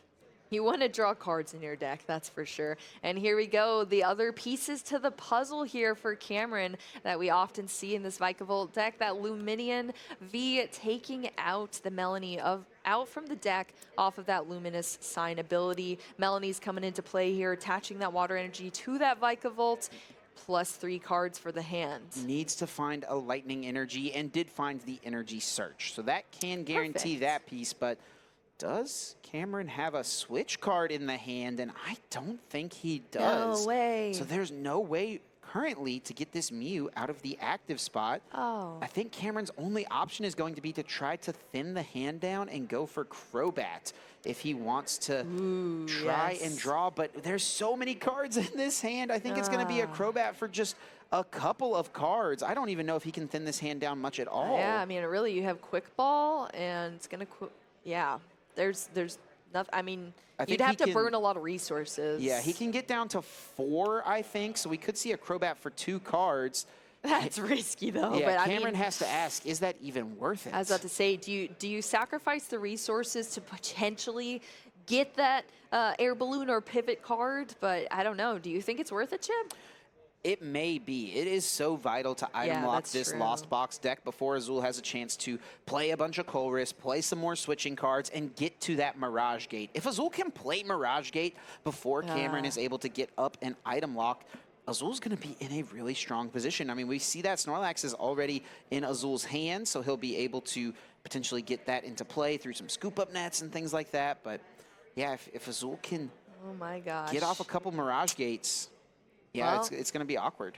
You want to draw cards in your deck, that's for sure. And here we go, the other pieces to the puzzle here for Cameron that we often see in this Vikavolt deck, that Lumineon V taking out the Melanie out from the deck off of that Luminous Sign ability. Melanie's coming into play here, attaching that Water Energy to that Vikavolt, plus 3 cards for the hand. Needs to find a Lightning Energy, and did find the Energy Search. So that can guarantee that piece, but does Cameron have a switch card in the hand? And I don't think he does. No way. So there's no way currently, to get this Mew out of the active spot, I think Cameron's only option is going to be to try to thin the hand down and go for Crobat if he wants to try and draw. But there's so many cards in this hand. I think it's going to be a Crobat for just a couple of cards. I don't even know if he can thin this hand down much at all. Yeah, I mean, really, you have Quick Ball, and it's going to, there's nothing. I mean, you'd have to burn a lot of resources. Yeah, he can get down to 4, I think, so we could see a Crobat for 2 cards. That's risky, though. Yeah, but Cameron has to ask, is that even worth it? I was about to say, do you sacrifice the resources to potentially get that air balloon or pivot card? But I don't know. Do you think it's worth it, Chip? It may be. It is so vital to item lock this Lost Box deck before Azul has a chance to play a bunch of Colress, play some more switching cards, and get to that Mirage Gate. If Azul can play Mirage Gate before Cameron is able to get up and item lock, Azul's going to be in a really strong position. I mean, we see that Snorlax is already in Azul's hand, so he'll be able to potentially get that into play through some scoop-up nets and things like that. But, yeah, if Azul can get off a couple Mirage Gates, yeah, well, it's going to be awkward.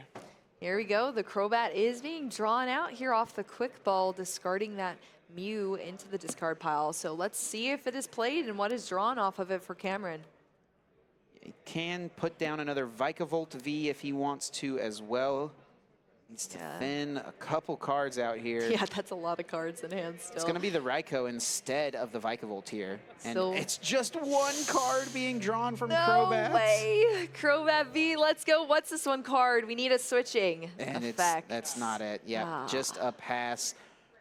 Here we go. The Crobat is being drawn out here off the Quick Ball, discarding that Mew into the discard pile. So let's see if it is played and what is drawn off of it for Cameron. He can put down another Vikavolt V if he wants to as well. Needs to thin a couple cards out here. Yeah, that's a lot of cards in hand still. It's going to be the Raikou instead of the Vikavolt here. And it's just 1 card being drawn from Crobat. No way. Crobat V, let's go. What's this 1 card? We need a switching effect. That's not it. Yeah, just a pass.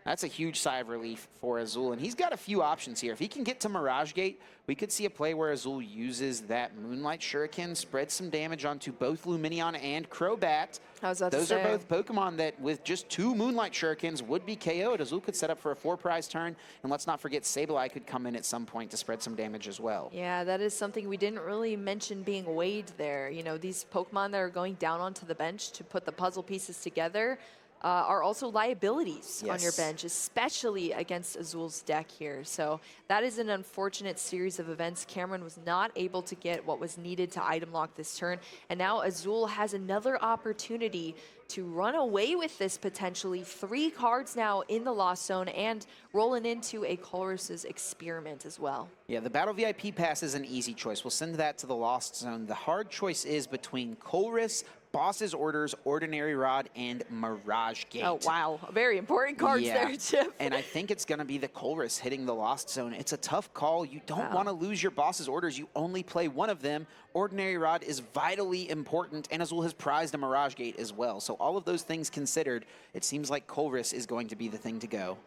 That's a huge sigh of relief for Azul, and he's got a few options here. If he can get to Mirage Gate, we could see a play where Azul uses that Moonlight Shuriken, spreads some damage onto both Lumineon and Crobat. Those are both Pokemon that, with just 2 Moonlight Shurikens, would be KO'd. Azul could set up for a 4-prize turn, and let's not forget Sableye could come in at some point to spread some damage as well. Yeah, that is something we didn't really mention being weighed there. You know, these Pokemon that are going down onto the bench to put the puzzle pieces together are also liabilities on your bench, especially against Azul's deck here. So that is an unfortunate series of events. Cameron was not able to get what was needed to item lock this turn, and now Azul has another opportunity to run away with this potentially. 3 cards now in the Lost Zone and rolling into a Colress's Experiment as well. Yeah, the Battle VIP Pass is an easy choice. We'll send that to the Lost Zone. The hard choice is between Colress, Boss's Orders, Ordinary Rod, and Mirage Gate. Oh, wow. Very important cards there, Chip. And I think it's going to be the Colress hitting the Lost Zone. It's a tough call. You don't want to lose your Boss's Orders. You only play 1 of them. Ordinary Rod is vitally important, and Azul has prized a Mirage Gate as well. So all of those things considered, it seems like Colress is going to be the thing to go.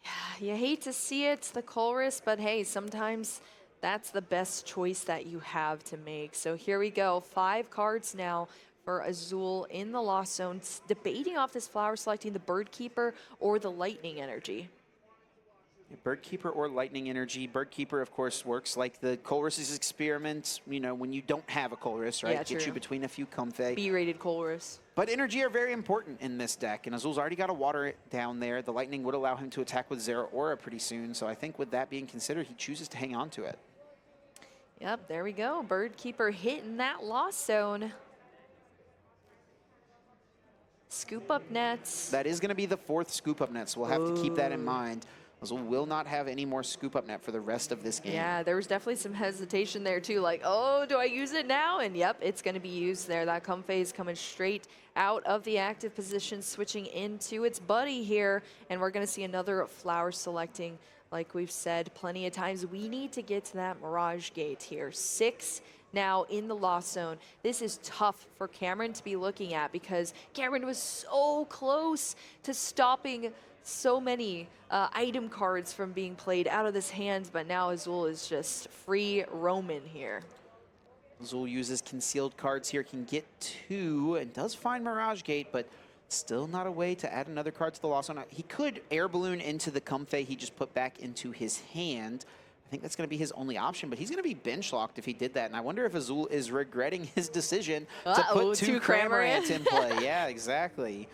Yeah, you hate to see it, the Colress, but hey, sometimes that's the best choice that you have to make. So here we go. 5 cards now for Azul in the Lost Zone, debating off this flower, selecting the Bird Keeper or the Lightning Energy. Bird Keeper or Lightning Energy. Bird Keeper, of course, works like the Colress's Experiment, you know, when you don't have a Colress, right? Yeah, Get you between a few Comfey. B-rated Colress. But Energy are very important in this deck, and Azul's already got a Water down there. The Lightning would allow him to attack with Zeraora pretty soon, so I think with that being considered, he chooses to hang on to it. Yep, there we go. Bird Keeper hitting that Lost Zone. Scoop up nets. That is going to be the 4th scoop up net, so we'll have to keep that in mind. Azul will not have any more scoop up net for the rest of this game. Yeah, there was definitely some hesitation there too, like, oh, do I use it now? And yep, it's going to be used there. That Comfey is coming straight out of the active position, switching into its buddy here, and we're going to see another flower selecting. Like we've said plenty of times, we need to get to that Mirage Gate here. 6 now in the Lost Zone. This is tough for Cameron to be looking at because Cameron was so close to stopping so many item cards from being played out of his hands, but now Azul is just free roaming here. Azul uses concealed cards here, can get 2, and does find Mirage Gate, but still not a way to add another card to the Lost Zone. He could Air Balloon into the Comfey he just put back into his hand. I think that's going to be his only option, but he's going to be bench locked if he did that. And I wonder if Azul is regretting his decision to put 2 Cramorants in play. Yeah, exactly.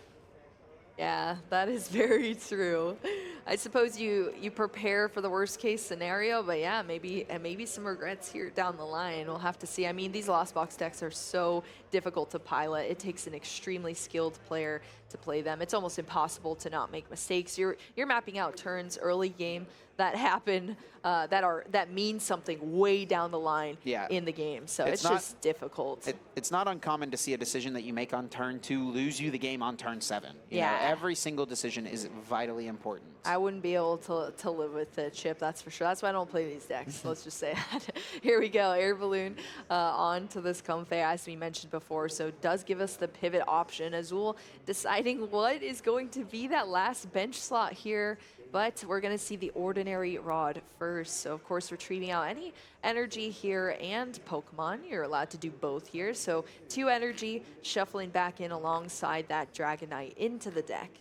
Yeah, that is very true. I suppose you prepare for the worst case scenario, but yeah, maybe some regrets here down the line. We'll have to see. I mean, these Lost Box decks are so difficult to pilot. It takes an extremely skilled player to play them. It's almost impossible to not make mistakes. You're mapping out turns early game that happen that mean something way down the line in the game. So it's just difficult. It's not uncommon to see a decision that you make on turn 2 lose you the game on turn 7. You know, every single decision is vitally important. I wouldn't be able to live with the chip, that's for sure. That's why I don't play these decks. Let's just say that. Here we go, Air Balloon on to this Comfey, as we mentioned before. So it does give us the pivot option. Azul deciding what is going to be that last bench slot here. But we're going to see the Ordinary Rod first. So, of course, retrieving out any energy here and Pokemon. You're allowed to do both here. So 2 energy, shuffling back in alongside that Dragonite into the deck.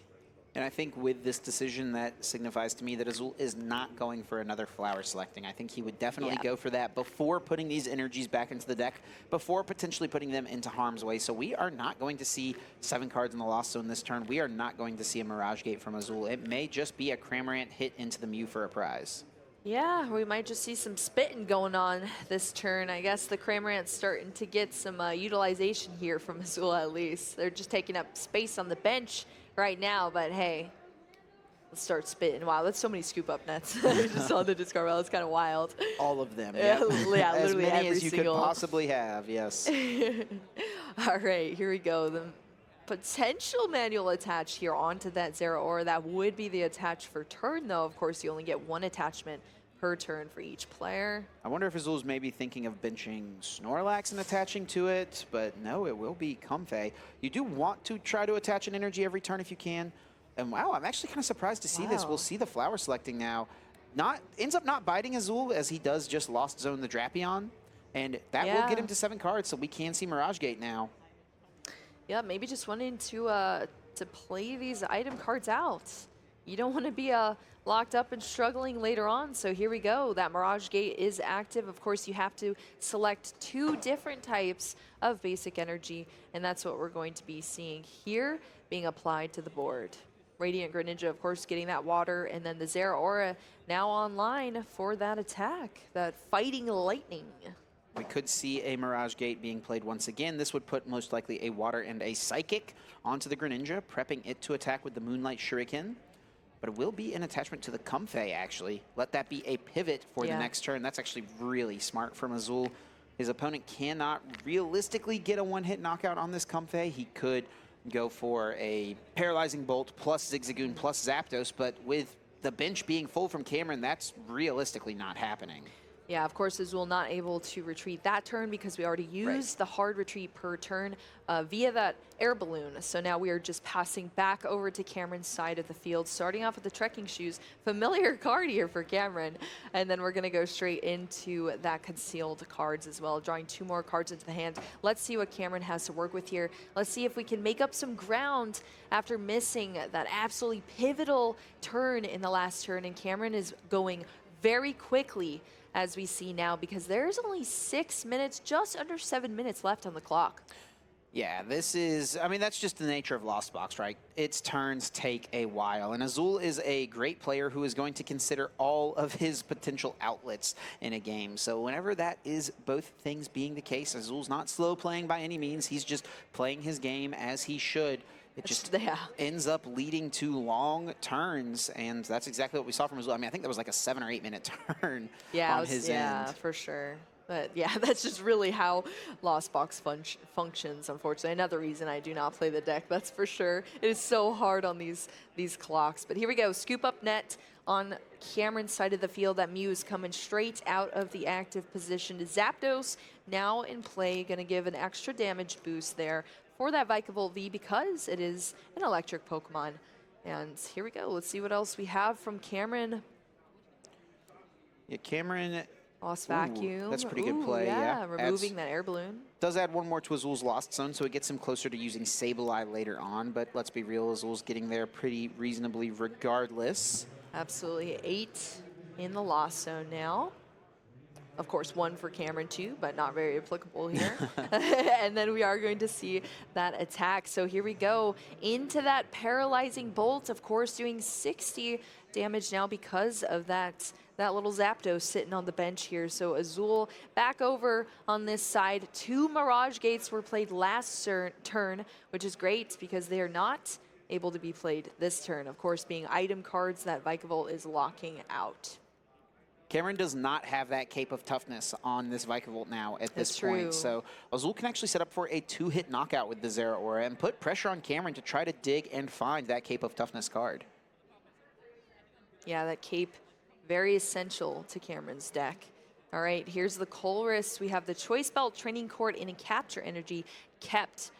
And I think with this decision, that signifies to me that Azul is not going for another flower selecting. I think he would definitely go for that before putting these energies back into the deck, before potentially putting them into harm's way. So we are not going to see 7 cards in the Lost Zone this turn. We are not going to see a Mirage Gate from Azul. It may just be a Cramorant hit into the Mew for a prize. Yeah, we might just see some spitting going on this turn. I guess the Cramorant's starting to get some utilization here from Azul at least. They're just taking up space on the bench right now, but hey, let's start spitting. Wow, that's so many scoop up nets. I just saw the discard. Well, it's kind of wild. All of them. Yeah, literally as many every as you single. could possibly have. Yes. All right, here we go. The potential manual attach here onto that Zeraora. That would be the attach for turn, though. Of course, you only get 1 attachment per turn for each player. I wonder if Azul's maybe thinking of benching Snorlax and attaching to it, but no, it will be Comfey. You do want to try to attach an energy every turn if you can. And wow, I'm actually kind of surprised to see this. We'll see the flower selecting now. Ends up not biting Azul, as he does just Lost Zone the Drapion. And that will get him to 7 cards, so we can see Mirage Gate now. Yeah, maybe just wanting to play these item cards out. You don't want to be locked up and struggling later on. So here we go. That Mirage Gate is active. Of course, you have to select 2 different types of basic energy, and that's what we're going to be seeing here being applied to the board. Radiant Greninja, of course, getting that water, and then the Zeraora now online for that attack, that Fighting Lightning. We could see a Mirage Gate being played once again. This would put most likely a Water and a Psychic onto the Greninja, prepping it to attack with the Moonlight Shuriken. But it will be an attachment to the Comfey, actually. Let that be a pivot for the next turn. That's actually really smart from Azul. His opponent cannot realistically get a 1-hit knockout on this Comfey. He could go for a Paralyzing Bolt plus Zigzagoon plus Zapdos, but with the bench being full from Cameron, that's realistically not happening. Yeah, of course, Azul not able to retreat that turn because we already used the hard retreat per turn via that air balloon. So now we are just passing back over to Cameron's side of the field, starting off with the trekking shoes. Familiar card here for Cameron. And then we're going to go straight into that concealed cards as well, drawing 2 more cards into the hand. Let's see what Cameron has to work with here. Let's see if we can make up some ground after missing that absolutely pivotal turn in the last turn. And Cameron is going very quickly, as we see now, because there's only 6 minutes, just under 7 minutes left on the clock. Yeah, this is, I mean, that's just the nature of Lost Box, right? Its turns take a while, and Azul is a great player who is going to consider all of his potential outlets in a game. So whenever that is both things being the case, Azul's not slow playing by any means. He's just playing his game as he should. It just ends up leading to long turns, and that's exactly what we saw from Azul. I mean, I think that was like a 7 or 8 minute turn on his end. Yeah, for sure. But yeah, that's just really how Lost Box functions, unfortunately. Another reason I do not play the deck, that's for sure. It is so hard on these clocks. But here we go, scoop up net on Cameron's side of the field. That Mew is coming straight out of the active position. Zapdos now in play, going to give an extra damage boost there for that Vikavolt V because it is an electric Pokemon. And here we go. Let's see what else we have from Cameron. Yeah, Cameron. Lost Vacuum. That's a pretty good play, yeah. Removing that air balloon. Does add 1 more to Azul's Lost Zone, so it gets him closer to using Sableye later on. But let's be real, Azul's getting there pretty reasonably regardless. Absolutely. 8 in the Lost Zone now. Of course, one for Cameron too, but not very applicable here. And then we are going to see that attack. So here we go into that paralyzing bolt, of course, doing 60 damage now because of that little Zapdos sitting on the bench here. So Azul back over on this side. 2 Mirage Gates were played last turn, which is great because they are not able to be played this turn. Of course, being item cards that Vikavolt is locking out. Cameron does not have that Cape of Toughness on this Vikavolt now at this True. point. So Azul can actually set up for a 2-hit knockout with the Zeraora and put pressure on Cameron to try to dig and find that Cape of Toughness card. Yeah, that Cape, very essential to Cameron's deck. All right, here's the Colress. We have the Choice Belt, Training Court, and a Capture Energy kept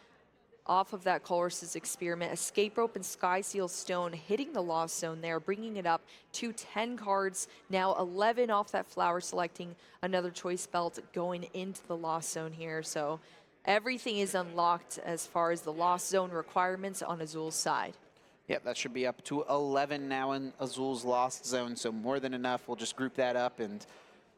off of that Colress's Experiment. Escape Rope and Sky Seal Stone hitting the Lost Zone there, bringing it up to 10 cards. Now 11 off that Flower, selecting another Choice Belt going into the Lost Zone here. So everything is unlocked as far as the Lost Zone requirements on Azul's side. Yep, that should be up to 11 now in Azul's Lost Zone, so more than enough. We'll just group that up and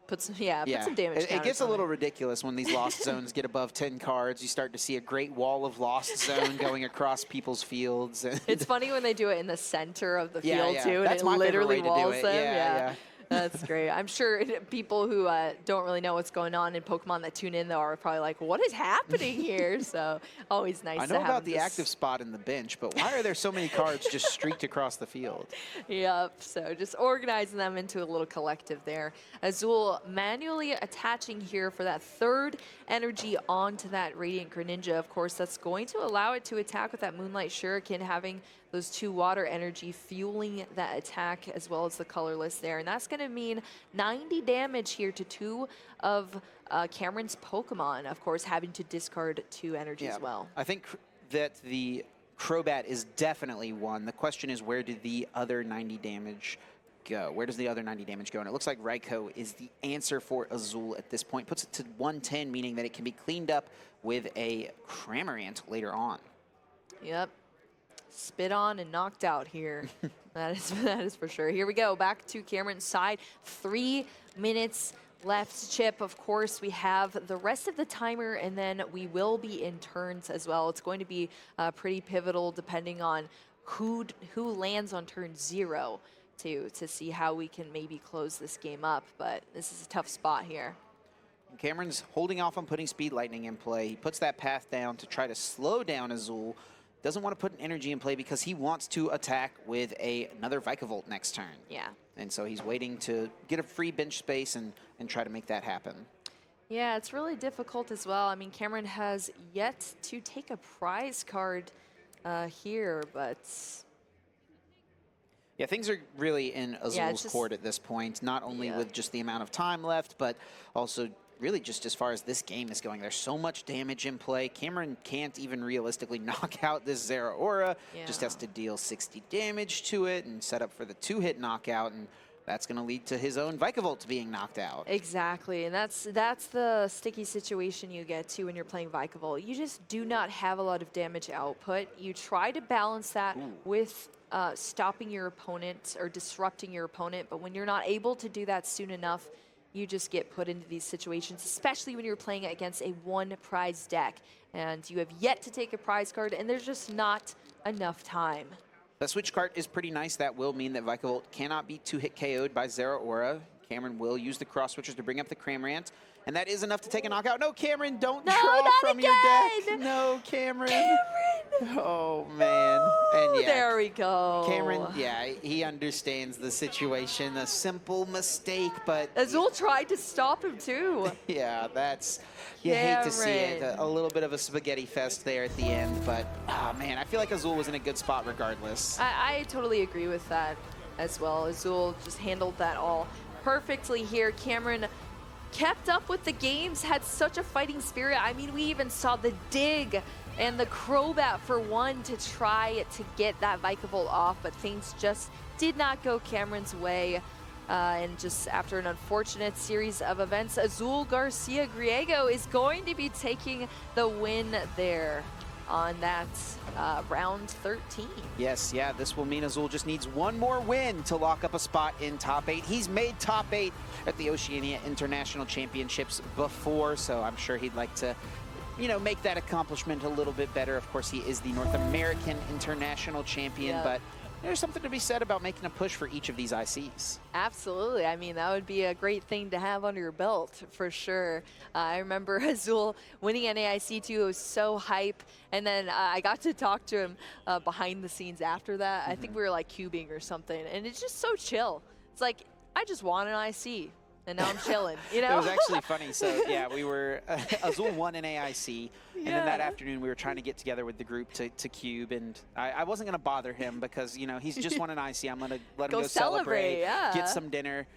put some damage. It gets a little ridiculous when these Lost Zones get above 10 cards. You start to see a great wall of Lost Zone going across people's fields. It's funny when they do it in the center of the field too, That's and my it literally favorite way to do walls it. them. Yeah. That's great. I'm sure people who don't really know what's going on in Pokemon that tune in, though, are probably like, what is happening here? So always nice to have I know about the this active spot in the bench, but why are there so many cards just streaked across the field? Yep, so just organizing them into a little collective there. Azul manually attaching here for that 3rd energy onto that Radiant Greninja. Of course, that's going to allow it to attack with that Moonlight Shuriken, having those 2 water energy fueling that attack as well as the colorless there. And that's going to mean 90 damage here to 2 of Cameron's Pokemon, of course, having to discard 2 energy as well. I think that the Crobat is definitely one. The question is, where did the other 90 damage go? Where does the other 90 damage go? And it looks like Raikou is the answer for Azul at this point. Puts it to 110, meaning that it can be cleaned up with a Cramorant later on. Yep. Spit on and knocked out here. that is for sure. Here we go. Back to Cameron's side. 3 minutes left. Chip, of course, we have the rest of the timer, and then we will be in turns as well. It's going to be pretty pivotal depending on who lands on turn 0 to see how we can maybe close this game up. But this is a tough spot here. Cameron's holding off on putting Speed Lightning in play. He puts that path down to try to slow down Azul. Doesn't want to put an energy in play because he wants to attack with another Vikavolt next turn. Yeah. And so he's waiting to get a free bench space and try to make that happen. Yeah, it's really difficult as well. I mean, Cameron has yet to take a prize card here, but... Yeah, things are really in Azul's court at this point, not only with just the amount of time left, but also really just as far as this game is going. There's so much damage in play. Cameron can't even realistically knock out this Zeraora. Just has to deal 60 damage to it and set up for the 2-hit knockout, and that's going to lead to his own Vikavolt being knocked out. Exactly, and that's the sticky situation you get to when you're playing Vikavolt. You just do not have a lot of damage output. You try to balance that with stopping your opponent or disrupting your opponent, but when you're not able to do that soon enough, you just get put into these situations, especially when you're playing against a 1-prize deck and you have yet to take a prize card and there's just not enough time. The switch card is pretty nice. That will mean that Vikavolt cannot be 2-hit KO'd by Zeraora. Cameron will use the cross switchers to bring up the Cramorant, and that is enough to take a knockout. No, Cameron, don't draw from your deck. No, Cameron. Oh, man. And there we go. Cameron, he understands the situation. A simple mistake, but... Azul tried to stop him, too. Yeah, that's... You hate to see it. A little bit of a spaghetti fest there at the end, but, oh, man, I feel like Azul was in a good spot regardless. I totally agree with that as well. Azul just handled that all perfectly here. Cameron kept up with the games, had such a fighting spirit. I mean, we even saw the dig and the Crobat for one to try to get that Vikavolt off, but things just did not go Cameron's way. And just after an unfortunate series of events, Azul Garcia Griego is going to be taking the win there. on that round 13. Yes, yeah, this will mean Azul just needs one more win to lock up a spot in top 8. He's made top 8 at the Oceania International Championships before, so I'm sure he'd like to, you know, make that accomplishment a little bit better. Of course, he is the North American International Champion, but there's something to be said about making a push for each of these ICs. Absolutely. I mean, that would be a great thing to have under your belt for sure. I remember Azul winning NAIC2. It was so hype. And then I got to talk to him behind the scenes after that. I think we were like cubing or something. And it's just so chill. It's like, I just won an IC. And now I'm chilling, you know? It was actually funny. So, yeah, we were, Azul won an AIC, and then that afternoon we were trying to get together with the group to cube, and I wasn't going to bother him because, you know, he's just won an IC. I'm going to let him go celebrate, get some dinner.